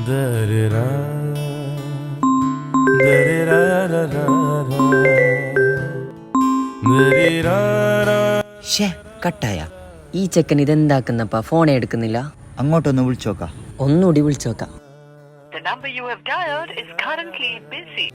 Da-da-da, da-da-da-da-da-da, da-da-da-da. ഷേ കട്ടായ. ഈ ചെക്കൻ ഇതെന്താക്കുന്നപ്പാ? ഫോണേ എടുക്കുന്നില്ല. അങ്ങോട്ടൊന്ന് വിളിച്ചോക്കാം. ഒന്നുകൂടി വിളിച്ചോക്കാം. The number you have dialed is currently busy.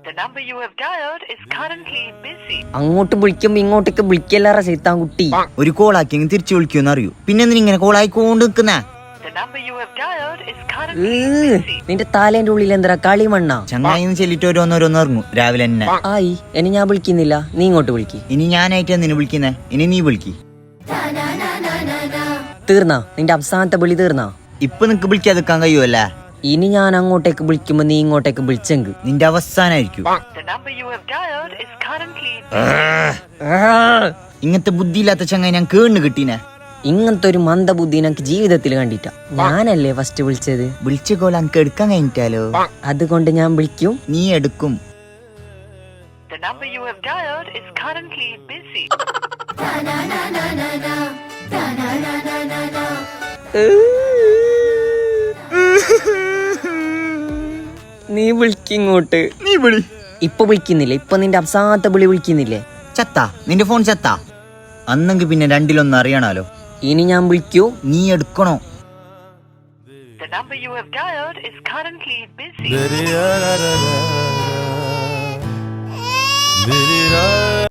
The number you have dialed is currently busy. അങ്ങോട്ട് വിളിക്കുമ്പോ ഇങ്ങോട്ടേക്ക് വിളിക്കല്ലാറ സൈത്താൻ കുട്ടി. ഒരു കോളാക്കി തിരിച്ചു വിളിക്കുമെന്ന് അറിയൂ. പിന്നെ എന്തിനാ ഇങ്ങനെ കോളായിക്കൊണ്ട് നിൽക്കുന്നേ? The number you have dialed is currently busy. നിന്റെ താലേന്റെ ഉള്ളിൽ എന്താ കളി മണ്ണാ? ചങ്ങായിന്ന് ചെല്ലിട്ട് ഓരോന്നോരോന്ന് ഇറങ്ങും രാവിലെ തന്നെ. ആയി ഇനി ഞാൻ വിളിക്കുന്നില്ല, നീ ഇങ്ങോട്ട് വിളിക്ക്. ഇനി ഞാനായിട്ട് എന്തിനു വിളിക്കുന്നേ? ഇനി നീ വിളിക്ക്. തീർന്നാ നിന്റെ അവസാനത്തെ വിളി തീർന്നാ? ഇപ്പൊ നിനക്ക് വിളിക്കാതിരിക്കാൻ കഴിയുമല്ലേ? ഇനി ഞാൻ അങ്ങോട്ടേക്ക് വിളിക്കുമ്പോ നീ ഇങ്ങോട്ടേക്ക് വിളിച്ചെങ്ക് നിന്റെ അവസാനായിരിക്കും. The number you have dialed is currently ഇങ്ങനത്തെ ബുദ്ധിയില്ലാത്ത ചങ്ങായി ഞാൻ കേണ് കിട്ടീനെ. ഇങ്ങനത്തെ ഒരു മന്ദബുദ്ധി എനിക്ക് ജീവിതത്തിൽ കണ്ടിട്ടാ. ഞാനല്ലേ ഫസ്റ്റ് വിളിച്ചത്. വിളിച്ച കോൾ എനിക്ക് എടുക്കാൻ കഴിഞ്ഞിട്ടാലോ? അതുകൊണ്ട് ഞാൻ വിളിക്കും, നീ എടുക്കും. The number you have dialed is currently busy. നീ വിളിക്കിങ്ങോട്ട്. നീ വിളി. ഇപ്പൊ വിളിക്കുന്നില്ലേ? ഇപ്പൊ നിന്റെ അവസാനത്തെ വിളി വിളിക്കുന്നില്ലേ? ചത്താ നിന്റെ ഫോൺ ചത്താ? അന്നെങ്കിൽ പിന്നെ രണ്ടിലൊന്നും അറിയണാലോ. ഇനി ഞാൻ വിളിക്കൂ, നീ എടുക്കണോ? The number you have dialed is currently busy. Da-da-da-da-da, da-da-da.